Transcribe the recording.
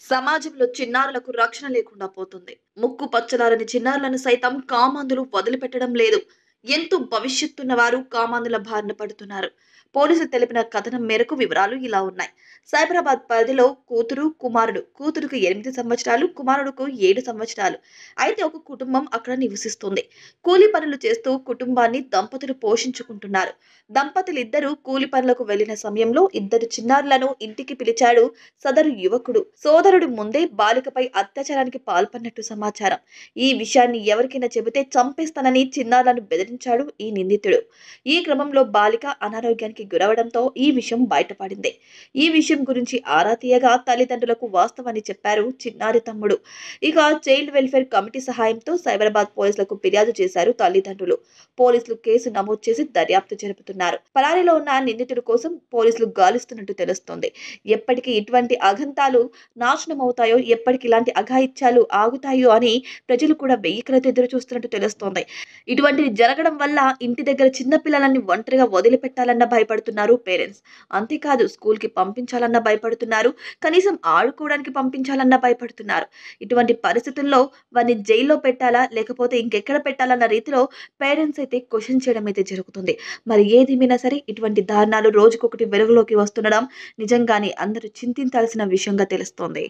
సమాజంలో చిన్నారులకు రక్షణ లేకుండా పోతుంది. ముక్కు పచ్చలారని చిన్నారులను సైతం కామాంధులు వదిలిపెట్టడం లేదు. ఎంతో భవిష్యత్తున్న వారు కామాంధుల బారిన పడుతున్నారు. పోలీసులు తెలిపిన కథనం మేరకు వివరాలు ఇలా ఉన్నాయి. సైబరాబాద్ పరిధిలో కూతురు, కుమారుడు. కూతురుకు 8 సంవత్సరాలు, కుమారుడుకు 7 సంవత్సరాలు. అయితే ఒక కుటుంబం అక్కడ నివసిస్తుంది. కూలీ పనులు చేస్తూ కుటుంబాన్ని దంపతులు పోషించుకుంటున్నారు. దంపతులిద్దరూ కూలి పనులకు వెళ్లిన సమయంలో ఇద్దరు చిన్నారులను ఇంటికి పిలిచాడు సదరు యువకుడు. సోదరుడి ముందే బాలికపై అత్యాచారానికి పాల్పడినట్టు సమాచారం. ఈ విషయాన్ని ఎవరికైనా చెబితే చంపేస్తానని చిన్నారులను బెదిరించాడు ఈ నిందితుడు. ఈ క్రమంలో బాలిక అనారోగ్యానికి గురవడంతో ఈ విషయం బయటపడింది. ఈ విషయం గురించి ఆరా తీయగా తల్లిదండ్రులకు వాస్తవాన్ని చెప్పారు చిన్నారి తమ్ముడు. ఇక చైల్డ్ వెల్ఫేర్ కమిటీ సహాయంతో సైబరాబాద్ పోలీసులకు ఫిర్యాదు చేశారు తల్లిదండ్రులు. పోలీసులు కేసు నమోదు చేసి దర్యాప్తు జరుపుతున్నారు. పరారీలో ఉన్న నిందితుడి కోసం పోలీసులు గాలిస్తున్నట్టు తెలుస్తోంది. ఎప్పటికీ ఇటువంటి అఘంతాలు నాశనమవుతాయో, ఎప్పటికి ఇలాంటి అఘాయిత్యాలు ఆగుతాయో అని ప్రజలు కూడా వెయ్యి కళ్ళతో ఎదురు చూస్తున్నట్టు తెలుస్తోంది. ఇటువంటివి జరగడం వల్ల ఇంటి దగ్గర చిన్న పిల్లలని ఒంటరిగా వదిలిపెట్టాలన్నా భయపడుతున్నారు పేరెంట్స్. అంతేకాదు స్కూల్‌కి పంపించాలన్నా భయపడుతున్నారు. కనీసం ఆడుకోవడానికి పంపించాలన్నా భయపడుతున్నారు. ఇటువంటి పరిస్థితుల్లో వారిని జైల్లో పెట్టాలా? లేకపోతే ఇంకెక్కడ పెట్టాలన్న రీతిలో పేరెంట్స్ అయితే క్వెషన్ చేయడం అయితే జరుగుతుంది. మరి ఏదేమైనా సరే ఇటువంటి దారుణాలు రోజుకొకటి వెలుగులోకి వస్తుండడం నిజంగానే అందరూ చింతించాల్సిన విషయంగా తెలుస్తోంది.